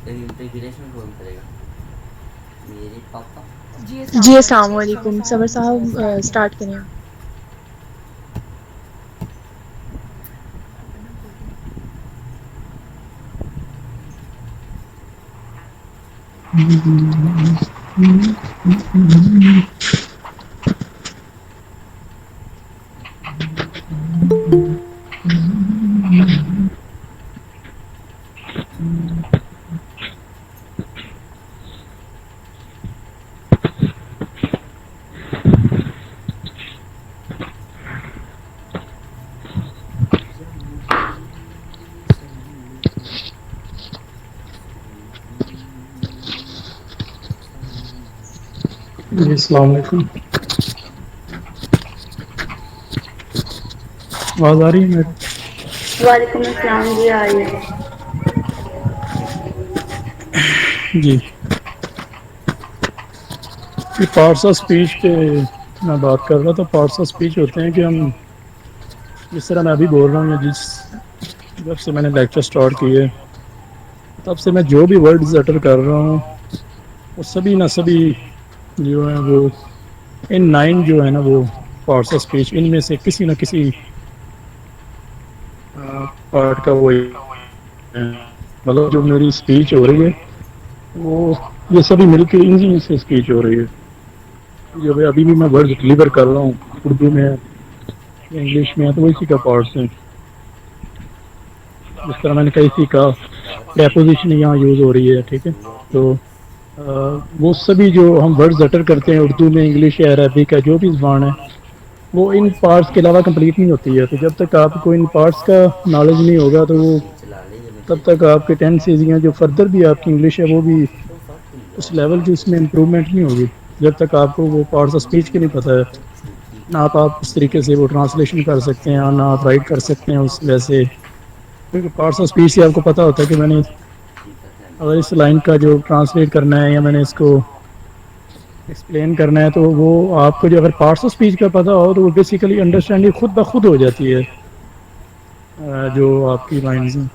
Village میں کون کرے گا؟ میرے پاپا. جی السلام علیکم صبر صاحب اسٹارٹ کریں آپ. جی السلام علیکم. آواز آ رہی ہے میری؟ وعلیکم السلام جی آئیے. جی پارٹس آف اسپیچ کے میں بات کر رہا تھا. پارٹس آف اسپیچ ہوتے ہیں کہ ہم جس طرح میں ابھی بول رہا ہوں یا جب سے میں نے لیکچر اسٹارٹ کیے تب سے میں جو بھی ورڈز اٹر کر رہا ہوں وہ سبھی نہ سبھی جو ہے وہ ان 9 جو ہے نا وہ پارٹس آف اسپیچ ان میں سے کسی نہ کسی پارٹ کا وہ مطلب جو میری اسپیچ ہو رہی ہے وہ یہ سبھی مل کے انہی سے اسپیچ ہو رہی ہے. جو ابھی بھی میں ورڈ ڈلیور کر رہا ہوں اردو میں انگلش میں تو وہ اسی کا پارٹس ہیں. جس طرح میں نے کہی سیکھا پریپوزیشن یہاں یوز ہو رہی ہے. ٹھیک ہے تو وہ سبھی جو ہم ورڈز اٹر کرتے ہیں اردو میں انگلش یا عربک کا جو بھی زبان ہے وہ ان پارٹس کے علاوہ کمپلیٹ نہیں ہوتی ہے. تو جب تک آپ کو ان پارٹس کا نالج نہیں ہوگا تو وہ تب تک آپ کے ٹینسز یا جو فردر بھی آپ کی انگلش ہے وہ بھی اس لیول کی اس میں امپرومنٹ نہیں ہوگی جب تک آپ کو وہ پارٹس آف اسپیچ کے نہیں پتہ ہے. نہ آپ اس طریقے سے وہ ٹرانسلیشن کر سکتے ہیں نہ آپ رائٹ کر سکتے ہیں اس ویسے کیونکہ پارٹس آف اسپیچ سے آپ کو پتہ ہوتا ہے کہ میں نے اگر اس لائن کا جو ٹرانسلیٹ کرنا ہے یا میں نے اس کو ایکسپلین کرنا ہے تو وہ آپ کو جو اگر پارٹس آف اسپیچ کا پتہ ہو تو وہ بیسیکلی انڈرسٹینڈنگ خود بخود ہو جاتی ہے. جو آپ کی لائنز ہیں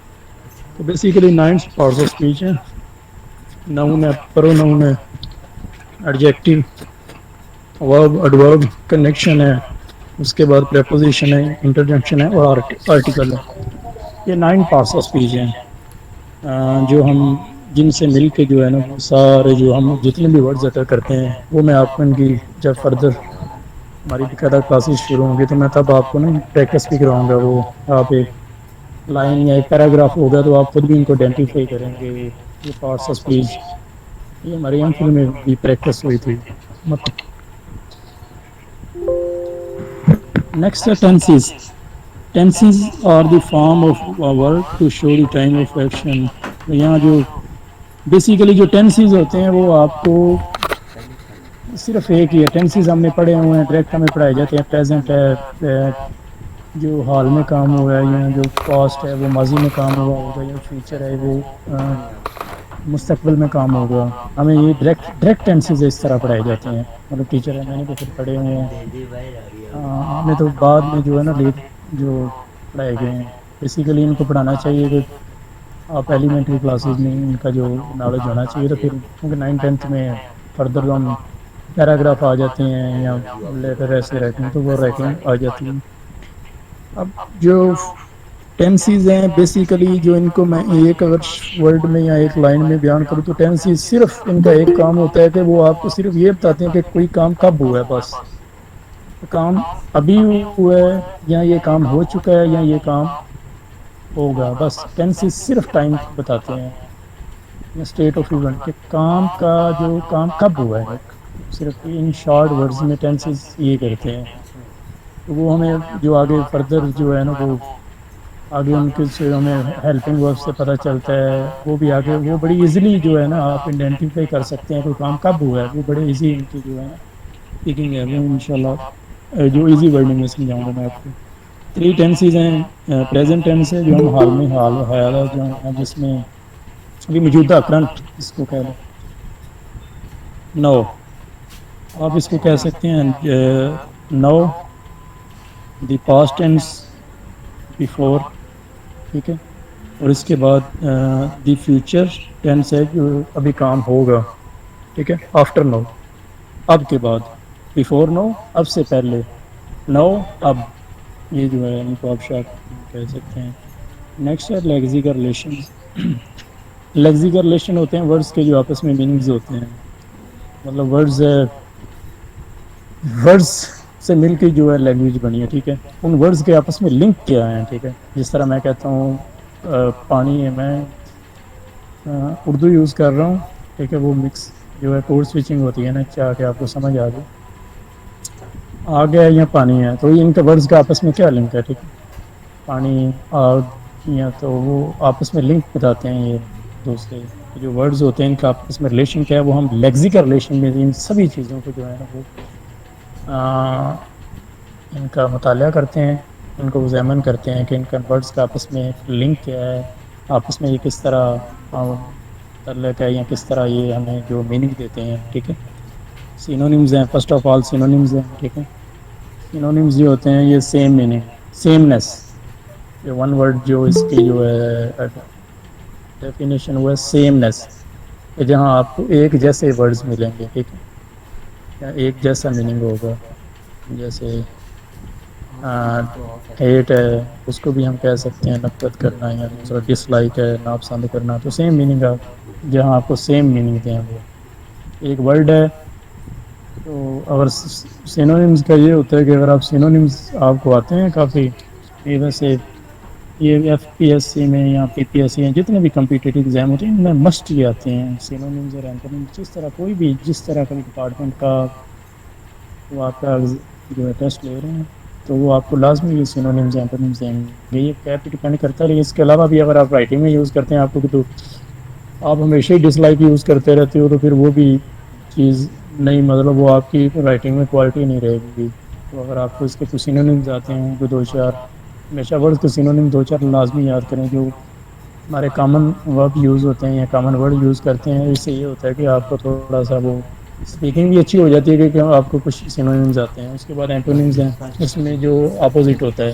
تو بیسیکلی 9 پارٹس آف اسپیچ ہیں. ناؤن ہے پروناؤن ہے ایڈجیکٹو ورب ایڈورب کنیکشن ہے اس کے بعد پریپوزیشن ہے انٹرجنکشن ہے اور آرٹیکل ہے. یہ 9 پارٹس آف اسپیچ ہیں جو ہم جن سے مل کے جو ہے نا وہ سارے جو ہم جتنے بھی ورڈز اٹر کرتے ہیں وہ میں آپ کو ان کی جب فردر ہماری باقاعدہ کلاسز شروع ہوں گی تو میں تب آپ کو نا پریکٹس بھی کراؤں گا. وہ آپ ایک لائن یا ایک پیراگراف ہوگا تو آپ خود بھی ان کو آئیڈینٹیفائی کریں گے. یہ پارٹس آف اسپیچ یہ ہمارے ایم فل میں بھی پریکٹس ہوئی تھی. نیکسٹ ہے tenses. Tenses are the form of word to show the time of action. یہاں جو بیسیکلی جو ٹینسز ہوتے ہیں وہ آپ کو صرف ایک ہی ہے. ٹینسز ہم نے پڑھے ہوئے ہیں ڈائریکٹ ہمیں پڑھائے جاتے ہیں. پریزنٹ ہے جو حال میں کام ہوا ہے یا جو پاسٹ ہے وہ ماضی میں کام ہوا ہوگا یا فیوچر ہے وہ مستقبل میں کام ہوگا. ہمیں یہ ڈائریکٹ ٹینسز اس طرح پڑھائے جاتے ہیں. مطلب ٹیچر ہے میں نے تو خود پڑھے ہوئے ہیں. ہمیں تو بعد میں جو ہے نا لیٹ جو پڑھائے گئے ہیں بیسیکلی ان کو پڑھانا چاہیے کہ آپ ایلیمنٹری کلاسز میں ان کا جو نالج ہونا چاہیے تو پھر کیونکہ 9th 10th میں فردر ہم پیراگراف آ جاتے ہیں یا لیٹر ایسے رائٹنگ تو وہ رائٹنگ آ جاتی ہے. اب جو ٹینسز ہیں بیسیکلی جو ان کو میں ایک اگر ورڈ میں یا ایک لائن میں بیان کروں تو ٹینسز صرف ان کا ایک کام ہوتا ہے کہ وہ آپ کو صرف یہ بتاتے ہیں کہ کوئی کام کب ہوا ہے. بس کام ابھی ہوا ہے یا یہ کام ہو چکا ہے یا یہ کام ہوگا. بس ٹینسز صرف ٹائم بتاتے ہیں یا اسٹیٹ آف ایونٹ کہ کام کا جو کام کب ہوا ہے. صرف ان شارٹ ورڈز میں ٹینسز یہ کرتے ہیں تو وہ ہمیں جو آگے فردر جو ہے نا وہ آگے ان کے سے ہمیں ہیلپنگ ورب سے پتہ چلتا ہے. وہ بھی آگے وہ بڑی ایزیلی جو ہے نا آپ آئیڈینٹیفائی کر سکتے ہیں کوئی کام کب ہوا ہے. وہ بڑے ایزی ان کی جو ہے نا اسپیکنگ ہے وہ ان شاء اللہ جو ایزی ورڈنگ میں سمجھاؤں گا میں آپ کو. 3 ٹینسز ہیں. پریزنٹ ٹینس ہے جو ہم حال میں حال ہے جو ہے جس میں ابھی موجودہ کرنٹ اس کو کہہ لیں. نو آپ اس کو کہہ سکتے ہیں نو دی پاسٹ ٹینس بیفور. ٹھیک ہے اور اس کے بعد دی فیوچر ٹینس ہے جو ابھی کام ہوگا، ٹھیک ہے، آفٹر نو، اب کے بعد، بیفور نو اب سے پہلے، نو اب، یہ جو ہے ان کو آپ شاپ کہہ سکتے ہیں۔ نیکسٹ ہے لیگزی کا ریلیشنز۔ لیگزی کا ریلیشن ہوتے ہیں ورڈز کے جو آپس میں میننگز ہوتے ہیں، مطلب ورڈز سے مل کے جو ہے لینگویج بنی ہے، ٹھیک ہے، ان ورڈز کے آپس میں لنک کیا ہیں، ٹھیک ہے، جس طرح میں کہتا ہوں پانی ہے، میں اردو یوز کر رہا ہوں، ٹھیک ہے، وہ مکس جو ہے کوڈ سوئچنگ ہوتی ہے نا، چاہ کے آپ کو سمجھ آ گئی، آگ ہے یا پانی ہے، تو یہ ان کے ورڈز کا آپس میں کیا لنک ہے، ٹھیک ہے، پانی، آگ، یا تو وہ آپس میں لنک بتاتے ہیں یہ دوسرے جو ورڈز ہوتے ہیں، ان کا آپس میں ریلیشن کیا ہے، وہ ہم لیگزی کا ریلیشن میں ان سبھی چیزوں کو جو ہے نا وہ ان کا مطالعہ کرتے ہیں، ان کو ایگزامن کرتے ہیں کہ ان کا ورڈز کا آپس میں لنک کیا ہے، آپس میں یہ کس طرح تعلق ہے، یا کس طرح یہ ہمیں جو میننگ دیتے ہیں، ٹھیک ہے۔ سینونیمز ہیں، فرسٹ آف آل سینونیمز ہیں، ٹھیک ہے، سینونیمز جو ہوتے ہیں یہ سیم میننگ، سیمنس، یہ ون ورڈ جو اس کی جو ہے ڈیفینیشن ہوا ہے سیمنس، کہ جہاں آپ کو ایک جیسے ورڈز ملیں گے، ٹھیک ہے، یا ایک جیسا میننگ ہوگا، جیسے ہیٹ ہے، اس کو بھی ہم کہہ سکتے ہیں نفرت کرنا، یا دوسرا ڈس لائک ہے، ناپسند کرنا، تو سیم میننگ آپ جہاں آپ کو سیم میننگ دیں وہ ایک ورڈ ہے۔ تو اگر سینونیمز کا یہ ہوتا ہے کہ اگر آپ سینونیمز آپ کو آتے ہیں کافی، یہ ویسے یہ ایف پی ایس سی میں یا پی پی ایس سی ہیں، جتنے بھی کمپیٹیٹیو ایگزام ہوتے ہیں ان میں مسٹ یہ آتے ہیں سینونیمز اور اینٹونیمز، جس طرح کوئی بھی جس طرح کا ڈپارٹمنٹ کا وہ آپ کا جو ہے ٹیسٹ لے رہے ہیں تو وہ آپ کو لازمی یہ سینونیمز اینٹونیمز دیں گے، یہ کیا پہ ڈپینڈ کرتا ہے، لیکن اس کے علاوہ بھی اگر آپ رائٹنگ میں یوز کرتے ہیں آپ کو تو آپ ہمیشہ ہی ڈس لائک یوز کرتے رہتے ہو، تو پھر وہ بھی چیز نہیں، مطلب وہ آپ کی رائٹنگ میں کوالٹی نہیں رہے گی۔ تو اگر آپ کو اس کے کچھ سینونیمز آتے ہیں جو دو چار، ہمیشہ ورڈ کے سینونیم دو چار لازمی یاد کریں جو ہمارے کامن ورب یوز ہوتے ہیں یا کامن ورڈ یوز کرتے ہیں، اس سے یہ ہوتا ہے کہ آپ کو تھوڑا سا وہ اسپیکنگ بھی اچھی ہو جاتی ہے کیونکہ آپ کو کچھ سینونیمز آتے ہیں۔ اس کے بعد اینٹونیمز ہیں، اس میں جو اپوزٹ ہوتا ہے،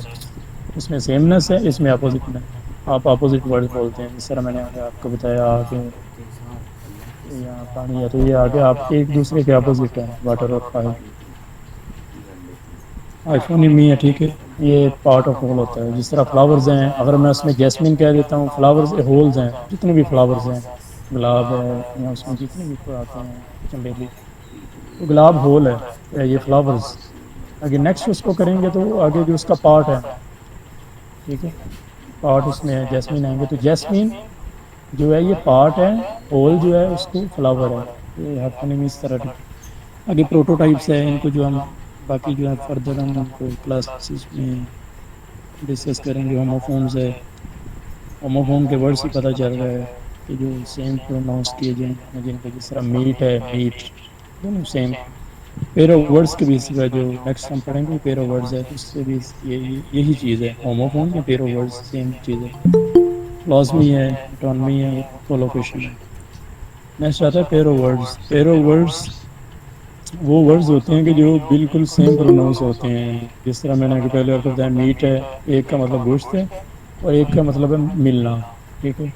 اس میں سیمنس ہے، اس میں اپوزٹ میں آپ اپوزٹ ورڈ بولتے ہیں، جس طرح میں نے آپ کو بتایا آگے یا پانی ہے، تو یہ آگے آپ ایک دوسرے کے اپوزٹ ہیں، واٹر اور فائر۔ آئیفونیمی ہے، ٹھیک ہے، یہ پارٹ آف ہول ہوتا ہے، جس طرح فلاورز ہیں، اگر میں اس میں جیسمین کہہ دیتا ہوں، فلاورز ہولز ہیں، جتنے بھی فلاورز ہیں، گلاب ہے یا اس میں جتنے بھی آتے ہیں چمیلی، تو گلاب ہول ہے یہ فلاورز۔ آگے نیکسٹ اس کو کریں گے تو آگے جو اس کا پارٹ ہے، ٹھیک ہے، پارٹ اس میں ہے، جیسمین آئیں گے تو جیسمین جو ہے یہ پارٹ ہے، ہول جو ہے اس کو فلاور ہے، یہ ہارفونیم اس طرح کی۔ آگے پروٹوٹائپس ہے، ان کو جو ہم باقی جو ہے فردر ہم ان کو کلاسز میں ڈسکس کریں گے۔ ہوموفونز ہے، ہوموفون کے ورڈ سے پتہ چل رہا ہے کہ جو سیم پروناؤنس کیے جائیں، جن کا جس طرح میٹ ہے، میٹ، دونوں سیم۔ پیرو ورڈز کے بھی سوا جو نیکسٹ ہم پڑھیں گے پیرو ورڈز ہے، تو اس سے بھی یہی چیز ہے، ہوموفون یا پیرو ورڈز سیم چیز ہے۔ لازمی ہے، اٹانمی ہے، کولوکیشن ہے۔ نیکسٹ آتا ہے پیرو ورڈز۔ پیرو ورڈز وہ ورڈز ہوتے ہیں کہ جو بالکل سیم پروناؤنس ہوتے ہیں، جس طرح میں نے پہلے آپ کو بتایا میٹ ہے، ایک کا مطلب گوشت ہے اور ایک کا مطلب ہے ملنا، ٹھیک ہے،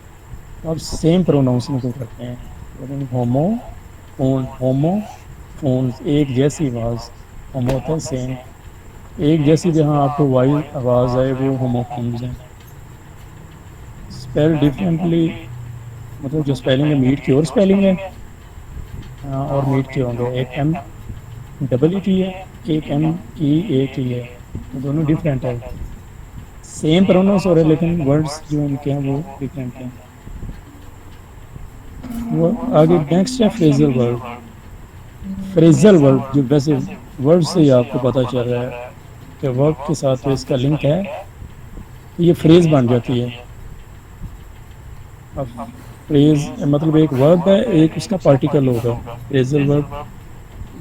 تو آپ سیم پروناؤنس ان کو کرتے ہیں، لیکن ہومو فون، ہومو فونز ایک جیسی آواز، ہومو ہوتا ہے سیم، ایک جیسی جہاں آپ کو وائز آواز آئے وہ ہومو فونز ہیں۔ اسپیل ڈفرینٹلی، مطلب جو اسپیلنگ ہے میٹ کی اور اسپیلنگ ہے، اور میٹ کے ہوں گے، ایک ایم ڈبل ای ٹی ہے، ایک ایم ای اے ٹی ہے، تو دونوں ڈفرینٹ ہے، سیم پروناؤنس ہو رہے لیکن ورڈز جو ان کے ہیں وہ ڈفرینٹ ہیں۔ وہ آگے نیکسٹ ہے فریزل ورڈ۔ فریزل ورڈ جو ویسے ورڈ سے ہی آپ کو پتہ چل رہا ہے کہ ورب کے ساتھ تو اس کا لنک ہے، تو یہ فریز بن جاتی ہے۔ اب فریز مطلب ایک ورب ہے، ایک اس کا پارٹیکل ہوگا، فریزل ورب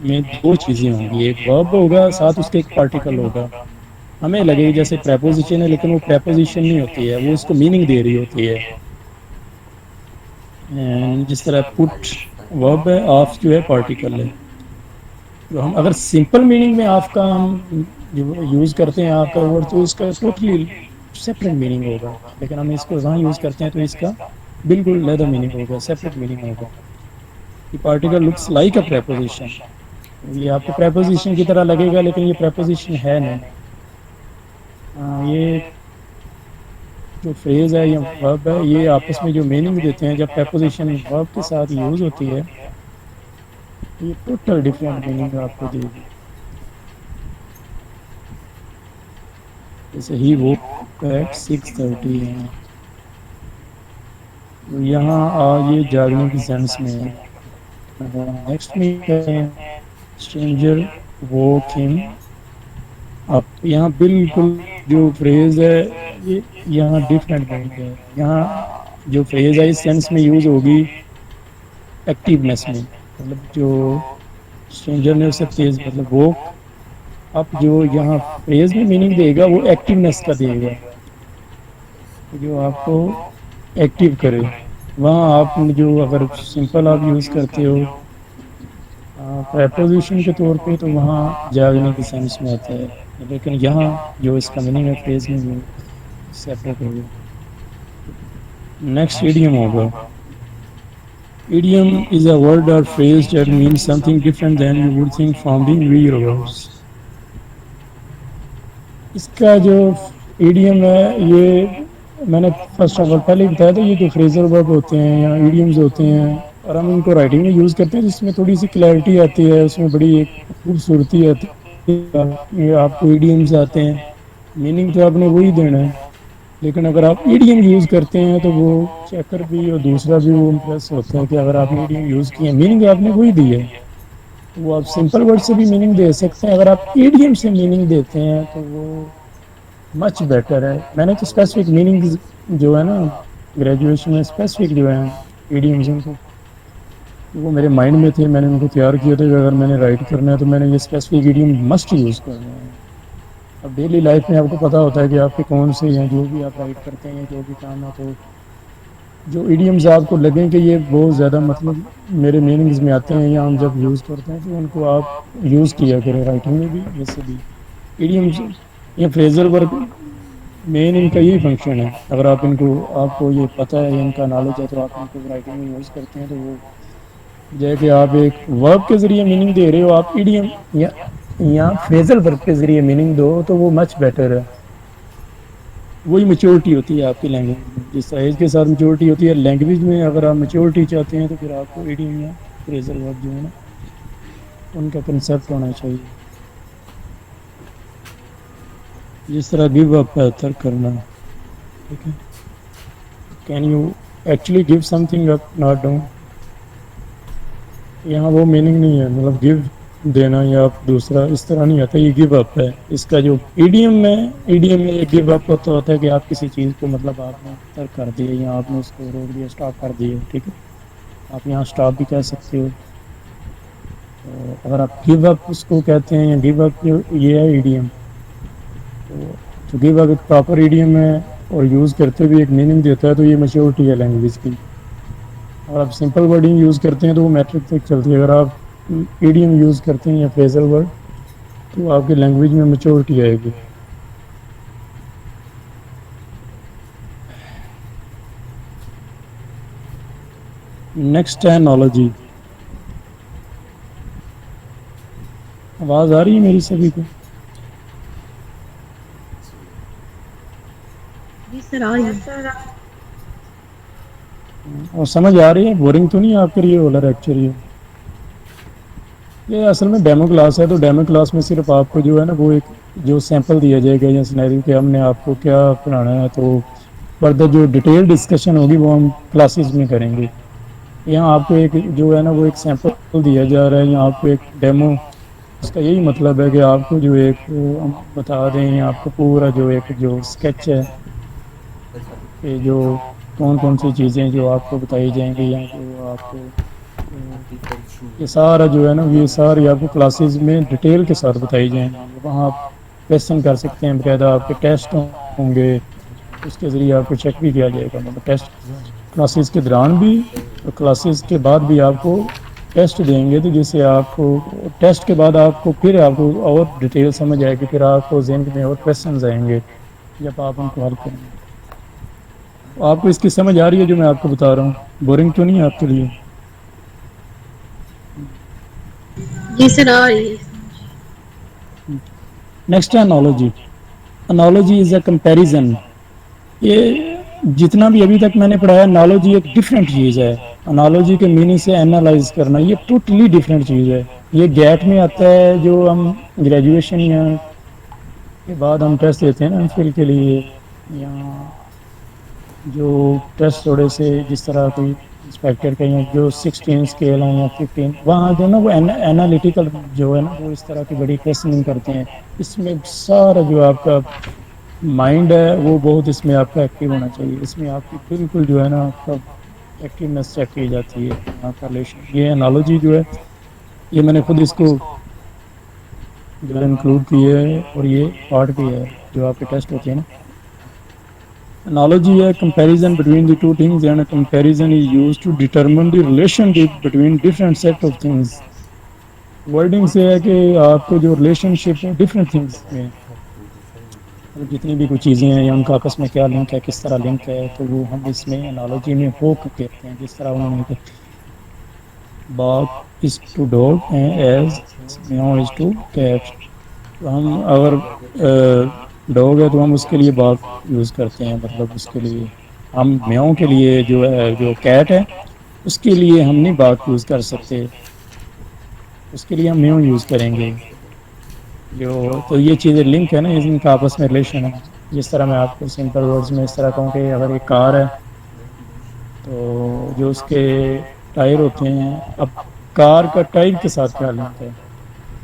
میں دو چیزیں ہوں گی، ایک ورب ہوگا ساتھ اس کے ایک پارٹیکل ہوگا، ہمیں لگے گی جیسے پریپوزیشن ہے لیکن وہ پریپوزیشن نہیں ہوتی ہے، وہ اس کو میننگ دے رہی ہوتی ہے۔ جس طرح پٹ ورب ہے، آف جو ہے پارٹیکل ہے، تو ہم اگر سمپل میننگ میں آف کا ہم یوز کرتے ہیں، آپ کا ورڈ، تو اس کا ٹوٹلی سیپریٹ میننگ ہوگا، لیکن ہم اس کو وہاں یوز کرتے ہیں تو اس کا بالکل علیحدہ میننگ ہوگا، سیپریٹ میننگ ہوگا. یہ particle looks like a preposition, یہ آپ کو پریپوزیشن کی طرح لگے گا لیکن یہ پریپوزیشن ہے نہیں. یہ جو فریز ہے یا ورب ہے یہ آپس میں جو میننگ دیتے ہیں جب پریپوزیشن ورب کے ساتھ یوز ہوتی ہے یہ ٹوٹل ڈفرینٹ میننگ آپ کو دے گی. جیسے ہی وہ ایٹ 6:30 ہے، یہاں یہ جاگنے کی سینس میں ہے. نیکسٹ میں اسٹرینجر واک ہم اب، یہاں بالکل جو فریز ہے یہ یہاں ڈفرینٹ میننگ ہے. یہاں جو فریز ہے اس سینس میں یوز ہوگی ایکٹیونیس میں، مطلب جو اسٹرینجر نے اسے تیز مطلب وہ اب جو یہاں فریز میں میننگ دے گا وہ ایکٹیونیس کا دے گا، جو آپ کو ایکٹیو کرے. وہاں آپ جو اگر سمپل آپ یوز کرتے ہو پریپوزیشن کے طور پہ تو وہاں جاگنے کی سینس میں آتا ہے، لیکن یہاں جو اس کا میننگ ہے فریز میں وہ سیپریٹ ہوگا. نیکسٹ ایڈیم ہوگا. Idiom is a word or phrase that means something different than you would think from the real words. اس کا جو ایڈیم ہے یہ میں نے فرسٹ آف آل پہلے ہی بتایا تھا، یہ جو فریزر ورب ہوتے ہیں یا ایڈیمز ہوتے ہیں اور ہم ان کو رائٹنگ میں یوز کرتے ہیں جس میں تھوڑی سی کلیئرٹی آتی ہے، اس میں بڑی ایک خوبصورتی آتی ہے. یہ آپ کو ایڈیمز آتے ہیں، میننگ تو آپ نے وہی دینا ہے، لیکن اگر آپ ایڈیم یوز کرتے ہیں تو وہ چیکر بھی اور دوسرا بھی وہ امپریس ہوتا ہے کہ اگر آپ نے ایڈیم یوز کیا میننگ آپ نے وہی دی ہے. وہ آپ سمپل ورڈ سے بھی میننگ دے سکتے ہیں، اگر آپ ایڈیم سے میننگ دیتے ہیں تو وہ مچ بیٹر ہے. میں نے تو اسپیسیفک میننگ جو ہے نا گریجویشن میں اسپیسیفک جو ہیں ایڈیمز ان کو وہ میرے مائنڈ میں تھے، میں نے ان کو تیار کیا تھا کہ اگر میں نے رائٹ کرنا ہے تو میں نے یہ اسپیسیفک ایڈیم مسٹ یوز کرنا ہے. اب ڈیلی لائف میں آپ کو پتہ ہوتا ہے کہ آپ کے کون سے ہیں جو بھی آپ رائٹ کرتے ہیں جو بھی کام ہے، تو جو ایڈیمز آپ کو لگیں کہ یہ بہت زیادہ مطلب میرے میننگز میں آتے ہیں یا ہم جب یوز کرتے ہیں تو ان کو آپ یوز کیا کریں رائٹنگ میں بھی ویسے بھی. ایڈیمز یا فریزر ورک مین ان کا یہی فنکشن ہے. اگر آپ ان کو آپ کو یہ پتہ ہے یا ان کا نالج ہے تو آپ ان کو رائٹنگ میں یوز کرتے ہیں تو وہ جائے کہ آپ ایک ورب کے ذریعے میننگ دے رہے ہو، آپ ایڈیم یا فریزل ورب کے ذریعے میننگ دو تو وہ مچ بیٹر ہے. وہی میچورٹی ہوتی ہے آپ کی لینگویج میں، جس سائز کے ساتھ میچورٹی ہوتی ہے لینگویج میں. اگر آپ میچورٹی چاہتے ہیں تو پھر آپ کو ایڈیم یا فریزل ورب جو ہے نا ان کا کنسیپٹ ہونا چاہیے. جس طرح گیو اپ بہتر کرنا، ٹھیک ہے، can you actually give some thing up not down. یہاں وہ میننگ نہیں ہے، مطلب گیو دینا یا آپ دوسرا اس طرح نہیں آتا، یہ گیو اپ ہے. اس کا جو ایڈیم میں یہ گیو اپ ہوتا ہے کہ آپ کسی چیز کو مطلب آپ نے ترک کر دیا یا آپ نے اس کو روک دیا، اسٹاپ کر دیا، ٹھیک ہے. آپ یہاں اسٹاپ بھی کہہ سکتے ہو. تو اگر آپ گیو اپ اس کو کہتے ہیں یا گیو اپ یہ ہے ایڈیم، تو گیو اپ ایک پراپر ایڈیم ہے اور یوز کرتے بھی ایک میننگ دیتا ہے، تو یہ میچورٹی ہے لینگویج کی. اگر آپ سمپل ورڈنگ یوز کرتے ہیں تو وہ میٹرک تک چلتی ہے. اگر آپ ایڈیم یوز کرتے ہیں یا فریزل ورڈ تو آپ کی لینگویج میں میچورٹی آئے گی. نیکسٹ ہے نالوجی. آواز آ رہی ہے میری سبھی کو؟ جی سر آ رہی ہے. اور سمجھ آ رہی ہے؟ بورنگ تو نہیں آپ کے لیے والا لیکچر؟ یہ اصل میں ڈیمو کلاس ہے، تو ڈیمو کلاس میں صرف آپ کو جو ہے نا وہ ایک جو سیمپل دیا جائے گا یا سینیریو کہ ہم نے آپ کو کیا پڑھانا ہے، تو فردر جو ڈیٹیل ڈسکشن ہوگی وہ ہم کلاسز میں کریں گے. یہاں آپ کو ایک جو ہے نا وہ ایک سیمپل دیا جا رہا ہے، یہاں آپ کو ایک ڈیمو. اس کا یہی مطلب ہے کہ آپ کو جو ایک ہم بتا دیں یا آپ کو پورا جو ایک جو اسکیچ ہے کہ جو کون سی چیزیں جو آپ کو بتائی جائیں گی یا جو آپ کو یہ سارا جو ہے نا یہ ساری آپ کو کلاسز میں ڈیٹیل کے ساتھ بتائی جائیں گی. وہاں آپ کویشچن کر سکتے ہیں، باقاعدہ آپ کے ٹیسٹ ہوں گے، اس کے ذریعے آپ کو چیک بھی کیا جائے گا. مطلب ٹیسٹ کلاسز کے دوران بھی اور کلاسز کے بعد بھی آپ کو ٹیسٹ دیں گے، تو جس سے آپ کو ٹیسٹ کے بعد آپ کو پھر آپ کو اور ڈیٹیل سمجھ آئے گی، پھر آپ کو ذہن میں اور کویشچنز آئیں گے. جب آپ ان کو حل کریں گے. آپ کو اس کی سمجھ آ رہی ہے جو میں آپ کو بتا رہا ہوں؟ بورنگ تو نہیں ہے آپ کے لیے؟ جی سر آ رہی ہے. نیکسٹ ہے analogy. Analogy is a comparison. یہ جتنا بھی ابھی تک میں نے پڑھایا انالوجی ایک ڈفرینٹ چیز ہے. انالوجی کے میننگ سے اینالائز کرنا یہ ٹوٹلی ڈفرینٹ چیز ہے. یہ گیٹ میں آتا ہے جو ہم گریجویشن یا کے بعد ہم ٹیسٹ دیتے ہیں نا فل کے لیے، یا جو ٹیسٹ تھوڑے سے جس طرح کوئی انسپیکٹر کا جو 16 اسکیل ہیں یا 15، وہاں جو نا وہ انالیٹیکل جو ہے نا وہ اس طرح کی بڑی کوشچننگ کرتے ہیں. اس میں سارا جو آپ کا مائنڈ ہے وہ بہت اس میں آپ کا ایکٹیو ہونا چاہیے. اس میں آپ کی بالکل جو ہے نا آپ کا ایکٹیونیس چیک کی جاتی ہے. یہاں کا ریلیشن یہ انالوجی جو ہے یہ میں نے خود اس کو جو ہے انکلوڈ کیا ہے، اور یہ پارٹ بھی ہے جو آپ کے ٹیسٹ ہوتے ہیں نا. Analogy is a comparison between the two things, and a comparison is used to determine the relationship between different set of things. Wording سے ہے کہ آپ کو جو ریلیشن شپ ہے ڈفرینٹ تھنگس میں، جتنی بھی کچھ چیزیں ہیں یا ان کا آپس میں کیا لنک ہے، کس طرح لنک ہے، تو وہ ہم اس میں انالوجی میں ہو کہتے ہیں. جس طرح انہوں نے bark is to dog and as meow is to cat. تو ہم اگر ڈاگ ہے تو ہم اس کے لیے باغ یوز کرتے ہیں، مطلب اس کے لیے ہم میاؤں کے لیے جو ہے جو کیٹ ہے اس کے لیے ہم نہیں باغ یوز کر سکتے، اس کے لیے ہم میاؤں یوز کریں گے. تو یہ چیزیں لنک ہے نا، ان کا آپس میں ریلیشن ہے. جس طرح میں آپ کو سمپل ورڈز میں اس طرح کہوں کہ اگر ایک کار ہے تو جو اس کے ٹائر ہوتے ہیں، اب کار کا ٹائر کے ساتھ کیا لنک ہے؟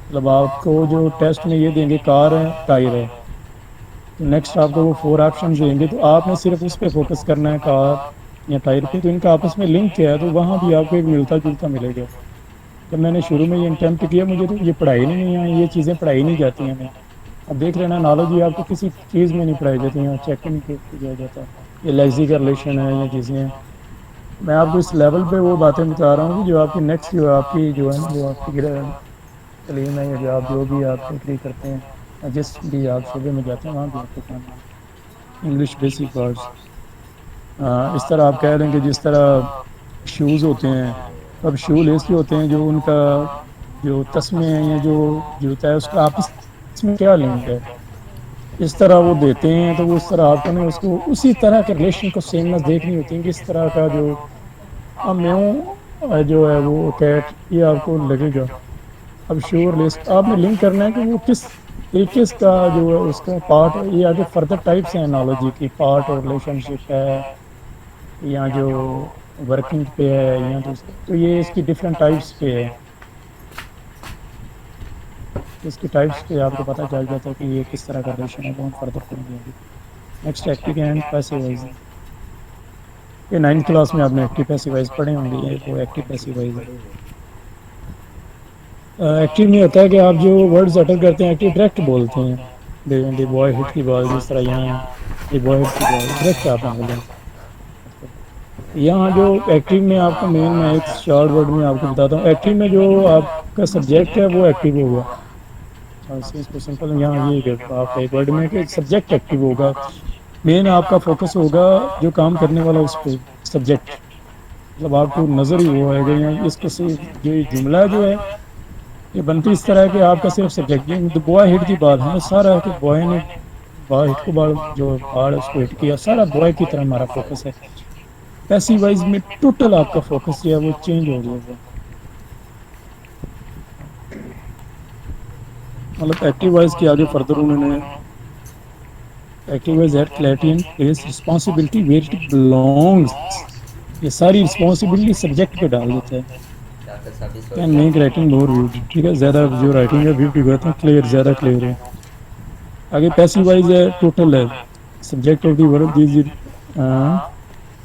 مطلب آپ کو جو ٹیسٹ میں یہ دیں گے کار ہے ٹائر ہے، تو نیکسٹ آپ کو وہ 4 آپشنز دیں گے، تو آپ نے صرف اس پہ فوکس کرنا ہے کار یا ٹائر پہ. تو ان کا آپس میں لنک کیا ہے؟ تو وہاں بھی آپ کو ایک ملتا جلتا ملے گا. جب میں نے شروع میں یہ اٹیمپٹ کیا مجھے تو یہ پڑھائی نہیں آئی، یہ چیزیں پڑھائی نہیں جاتی ہیں ہمیں. اب دیکھ رہے نا نالوجی آپ کو کسی چیز میں نہیں پڑھائی جاتی ہیں، چیک نہیں کیا جاتا. یہ لیگزی کا ریلیشن ہے یا چیزیں ہیں. میں آپ کو اس لیول پہ وہ باتیں بتا رہا ہوں کہ جو آپ کی نیکسٹ جو آپ کی جو ہے نا وہ آپ کی تعلیم ہے، یا جو آپ جو بھی آپ ڈگری کرتے ہیں، جس بھی آپ شعبے میں جاتے ہیں وہاں بھی آپ کو کام ہے. انگلش بیسک ورڈز اس طرح آپ کہہ دیں کہ جس طرح شوز ہوتے ہیں، اب شو لیس کے ہوتے ہیں جو ان کا جو تسمے ہیں یا جو جوتا ہے اس کا آپس میں کیا لنک ہے، اس طرح وہ دیتے ہیں. تو وہ اس طرح آپ کو نہیں اس کو اسی طرح کے ریلیشن کو سیمنس دیکھنی ہوتی ہے کہ اس طرح کا جو میوں جو ہے وہ کیٹ یہ آپ کو لگے گا. اب شور لسٹ آپ نے لنک کرنا ہے کہ وہ کس طریقے کا جو ہے اس کا پارٹ. یہ آگے فردر ٹائپس ہیں انالوجی کی، پارٹ اور ریلیشن شپ ہے یا جو ورکنگ پہ ہے یا تو یہ اس کی ڈفرینٹ ٹائپس پہ ہے. اس کی ٹائپس پہ آپ کو پتہ چل جاتا ہے کہ یہ کس طرح کا ریلیشن ہے. وہ ہم فردر کریں گے. Next active and passive wise. یہ 9th کلاس میں آپ نے ایکٹیو پیسیو وائز پڑھے ہوں گے. یہ وہ ایکٹیو پیسیو وائز ہے. ایکٹیو میں ہوتا ہے کہ آپ جو ورڈز اٹر کرتے ہیں ایکٹیو ڈائریکٹ بولتے ہیں. دی بوائے ہٹ کی بال، جس طرح یہاں دی بوائے ہٹ کی بال ڈائریکٹ آپ نے بولیں. یہاں جو ایکٹیو میں آپ کو مین میں ایک شارٹ ورڈ میں آپ کو بتاتا ہوں. ایکٹیو میں جو آپ کا سبجیکٹ ہے وہ ایکٹیو ہوگا. اس کو سمپل یہاں یہ کہ آپ کا ایک ورڈ میں کہ سبجیکٹ ایکٹیو ہوگا. مین آپ کا فوکس ہوگا جو کام کرنے والا اس پہ سبجیکٹ. مطلب آپ کو نظر ہی وہ آئے گا. یا اس کو جو جملہ جو ہے یہ بنتی اس طرح ہے کہ آپ کا صرف سبجیکٹ بوائے ہٹ دی بال، ہمیں سارا ہے کہ بوائے نے بال ہٹ کو بال جو بال اس کو ہٹ کیا، سارا بوائے کی طرح ہمارا فوکس ہے. پیسیو وائز میں ٹوٹل آپ کا فوکس جو ہے وہ چینج ہو جائے گا. مطلب ایکٹیو وائز کے آگے فردر انہوں نے active voice at clarity and place responsibility where it belongs. یہ ساری رسپانسبلٹی سبجیکٹ پہ ڈال دیتا ہے. Can make writing more vivid. ٹھیک ہے، زیادہ جو رائٹنگ ہے ویوڈ کرتے ہیں، کلیئر زیادہ کلیئر ہے. آگے پیسیو وائز ہے ٹوٹل ہے subject of the verb these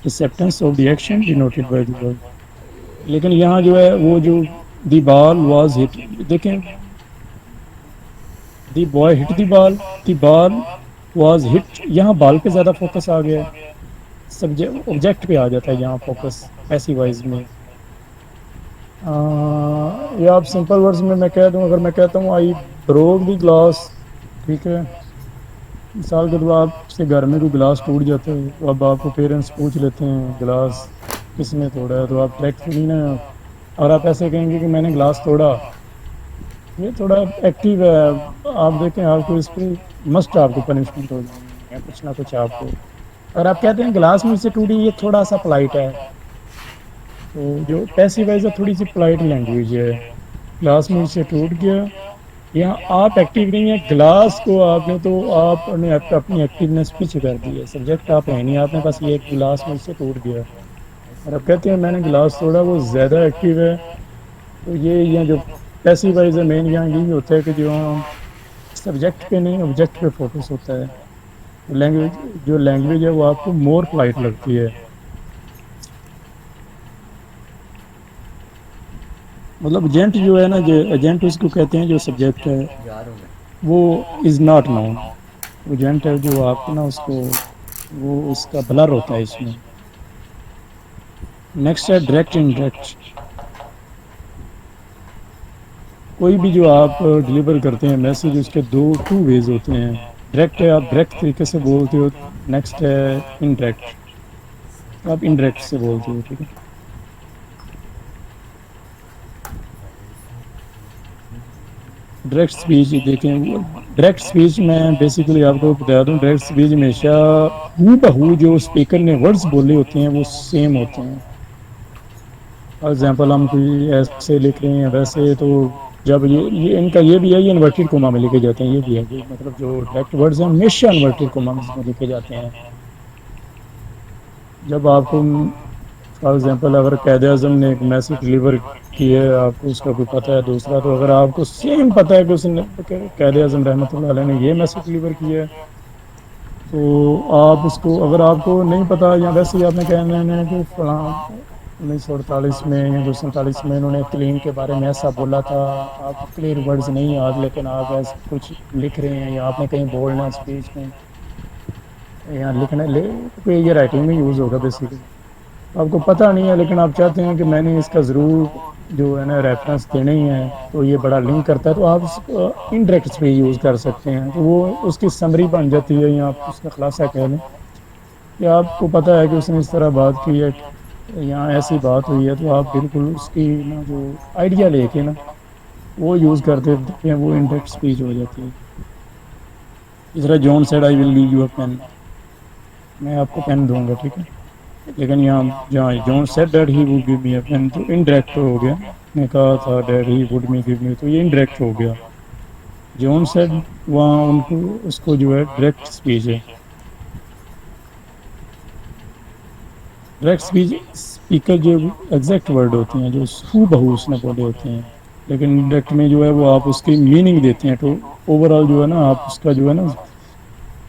recipients of the action denoted by the verb. لیکن یہاں جو ہے وہ جو دی بال واز ہٹ، دیکھیں دی boy hit the ball was ہٹ. یہاں بال پہ زیادہ فوکس آ گیا. سبجیکٹ آبجیکٹ پہ آ جاتا ہے یہاں فوکس پیسیو وائز میں. یہ آپ سمپل ورڈز میں کہہ دوں، اگر میں کہتا ہوں آئی بروک دی گلاس، ٹھیک ہے، مثال کے طور پر آپ سے گھر میں کوئی گلاس ٹوٹ جاتا ہے تو اب آپ کو پیرنٹس پوچھ لیتے ہیں گلاس کس نے توڑا ہے، تو آپ ڈائریکٹ تھوڑی نا، اور آپ ایسے کہیں گے کہ میں نے گلاس توڑا، یہ تھوڑا ایکٹیو ہے، آپ دیکھیں آپ کو اس پہ مسٹ آپ کو پنشمنٹ ہو جائیں گے یا کچھ نہ کچھ آپ کو. اگر آپ کہتے ہیں گلاس مجھ سے ٹوٹی، یہ تھوڑا سا پلائٹ ہے. تو جو پیسیو وائز ہے تھوڑی سی پلائٹ لینگویج ہے. گلاس مجھ سے ٹوٹ گیا، یہاں آپ ایکٹیو نہیں ہیں، گلاس کو آپ نے تو آپ نے اپنی ایکٹیونیس پیچھے کر دی ہے، سبجیکٹ آپ ہے نہیں، آپ نے بس یہ گلاس مجھ سے ٹوٹ گیا. اور آپ کہتے ہیں میں نے گلاس توڑا، وہ زیادہ ایکٹیو ہے. تو یہ جو پیسیو وائز ہے مین یہاں یہی ہوتا ہے کہ جو سبجیکٹ پہ نہیں آبجیکٹ پہ فوکس ہوتا ہے. لینگویج جو لینگویج ہے وہ آپ کو مور پلائٹ لگتی ہے. مطلب ایجنٹ جو ہے نا، جو ایجنٹ اس کو کہتے ہیں جو سبجیکٹ ہے جا رہا ہوں میں. وہ از ناٹ نون. ایجنٹ ہے جو آپ نا اس کو، وہ اس کا بلر ہوتا ہے اس میں. نیکسٹ ہے ڈائریکٹ انڈائریکٹ. کوئی بھی جو آپ ڈلیور کرتے ہیں میسج، اس کے ٹو ویز ہوتے ہیں. ڈائریکٹ ہے، آپ ڈائریکٹ طریقے سے بولتے ہو. نیکسٹ ہے انڈائریکٹ، آپ انڈائریکٹ سے بولتے ہو. ٹھیک ہے. ڈائریکٹ اسپیچ دیکھیں، ڈائریکٹ اسپیچ میں بیسیکلی آپ کو بتا دوں، ڈائریکٹ اسپیچ ہمیشہ ہو بہو جو اسپیکر نے ورڈز بولے ہوتے ہیں وہ سیم ہوتے ہیں. فار ایگزامپل ہم کوئی ایسے لکھ رہے ہیں ویسے، تو جب یہ ان کا یہ بھی ہے، یہ انورٹیڈ کوما میں لکھے جاتے ہیں. یہ بھی ہے کہ مطلب جو ڈائریکٹ ورڈز ہیں ہمیشہ انورٹیڈ کوما میں لکھے جاتے ہیں. جب آپ کو فار ایگزامپل اگر قائد اعظم نے ایک میسج ڈلیور کی ہے، آپ کو اس کا کوئی پتہ ہے دوسرا، تو اگر آپ کو سیم پتہ ہے کہ اس نے قائد اعظم رحمۃ اللہ علیہ نے یہ میسج ڈلیور کیا ہے، تو آپ اس کو، اگر آپ کو نہیں پتہ یا ویسے ہی آپ نے کہنا ہے کہ فلاں 1948 میں یا 247 میں انہوں نے کلیم کے بارے میں ایسا بولا تھا، آپ کو کلیئر ورڈز نہیں یاد لیکن آپ ایسے کچھ لکھ رہے ہیں یا آپ نے کہیں بولنا ہے اسپیچ میں یا لکھنا ہے، یہ رائٹنگ میں یوز ہوگا بیسیکلی. آپ کو پتہ نہیں ہے لیکن آپ چاہتے ہیں کہ میں نے اس کا ضرور جو ہے نا ریفرنس دینا ہی ہے، تو یہ بڑا لنک کرتا ہے، تو آپ اس کو انڈائریکٹ پہ یوز کر سکتے ہیں. تو وہ اس کی سمری بن جاتی ہے یا آپ اس کا خلاصہ کہہ لیں کہ آپ کو پتہ ہے کہ اس نے اس طرح بات کی ہے، یہاں ایسی بات ہوئی ہے، تو آپ بالکل اس کی نا جو آئیڈیا لے کے نا وہ یوز کرتے ہیں، وہ انڈائریکٹ اسپیچ ہو جاتی ہے. اس طرح John said I will leave you a pen, میں آپ کو پین دوں گا. ٹھیک ہے. لیکن یہاں جہاں John said that he would give me a pen, تو انڈائریکٹ ہو گیا. نے کہا تھا that he would me give me, تو یہ انڈائریکٹ ہو گیا. جون سیڈ وہاں ان کو اس کو جو ہے ڈائریکٹ اسپیچ ہے. ڈائریکٹ اسپیچ اسپیکر جو ایگزیکٹ ورڈ ہوتے ہیں جو ہو بہو اس نے بولے ہوتے ہیں، لیکن انڈائریکٹ میں جو ہے وہ آپ اس کی میننگ دیتے ہیں. تو اوور آل جو ہے نا آپ اس کا جو ہے نا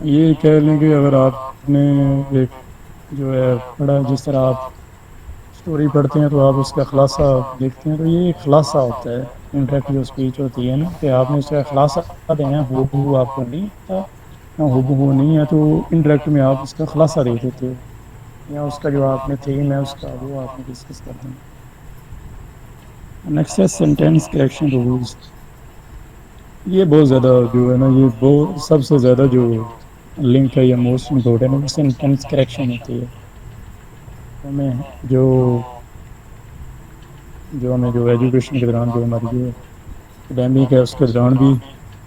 یہ کہہ لیں کہ اگر آپ نے ایک جو ہے پڑھا، جس طرح آپ اسٹوری پڑھتے ہیں تو آپ اس کا خلاصہ دیکھتے ہیں، تو یہ ایک خلاصہ ہوتا ہے. انٹریکٹ جو اسپیچ ہوتی ہے نا کہ آپ نے اس کا خلاصہ دینا ہے، ہو بہو آپ کو نہیں تھا ہو بہو نہیں ہے، تو انڈائریکٹ میں آپ اس کا خلاصہ دے دیتے ہو یا اس کا جو آپ نے تھیم ہے اس کا وہ آپ نے ڈسکس کر دیں. نیکسٹ ہے سینٹینس کریکشن رولز. یہ بہت زیادہ جو ہے نا، یہ بہت سب سے زیادہ جو لنک ہے یا موسٹ امپورٹنٹ ہے، سینٹینس کریکشن ہوتی ہے. ہمیں جو ہمیں جو ایجوکیشن کے دوران جو ہماری جو اکیڈیمک ہے اس کے دوران بھی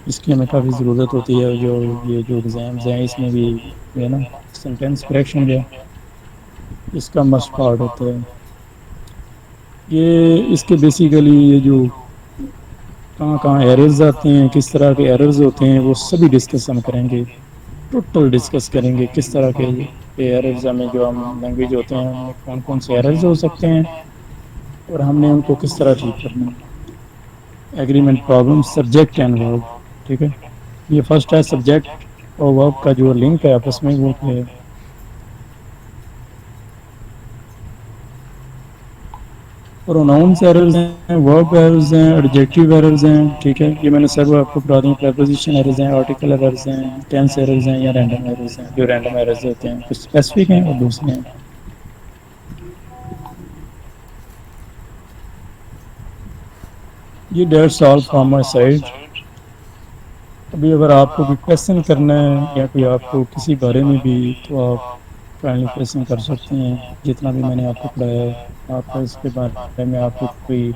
اس کی ہمیں کافی ضرورت ہوتی ہے. جو یہ جو ایگزامز ہیں اس میں بھی جو ہے نا سینٹینس کریکشن جو ہے اس کا مسٹ پارٹ ہوتا ہے. یہ اس کے بیسیکلی یہ جو کہاں کہاں ایررز آتے ہیں، کس طرح کے ایررز ہوتے ہیں، وہ سبھی ڈسکس ہم کریں گے. ٹوٹل ڈسکس کریں گے کس طرح کے ایررز ہمیں جو ہم لینگویج ہوتے ہیں ان میں کون کون سے ایررز ہو سکتے ہیں اور ہم نے ان کو کس طرح ٹھیک کرنا ہے. ایگریمنٹ پرابلم سبجیکٹ اینڈ ورب. ٹھیک ہے. یہ فرسٹ ہے سبجیکٹ اور ورب کا جو لنک ہے آپس میں وہ ہے. پروناؤنس ایررز ہیں، ورب ایررز ہیں، ایڈجیکٹیو ایررز ہیں. ٹھیک ہے. یہ میں نے سب آپ کو بتا دیں. پریپوزیشن ایررز ہیں، آرٹیکل ایررز ہیں، ٹینس ایررز ہیں یا رینڈم ایررز ہیں. جو رینڈم ایررز ہوتے ہیں کچھ اسپیسیفک ہیں اور دوسرے ہیں. یہ that's all from my side. ابھی اگر آپ کو کوئی کویشچن کرنا ہے یا کوئی آپ کو کسی بارے میں بھی، تو آپ کائنڈلی کویشچن کر سکتے ہیں. جتنا بھی میں نے آپ کو پڑھایا ہے، آپ کو اس کے بارے میں آپ کو کوئی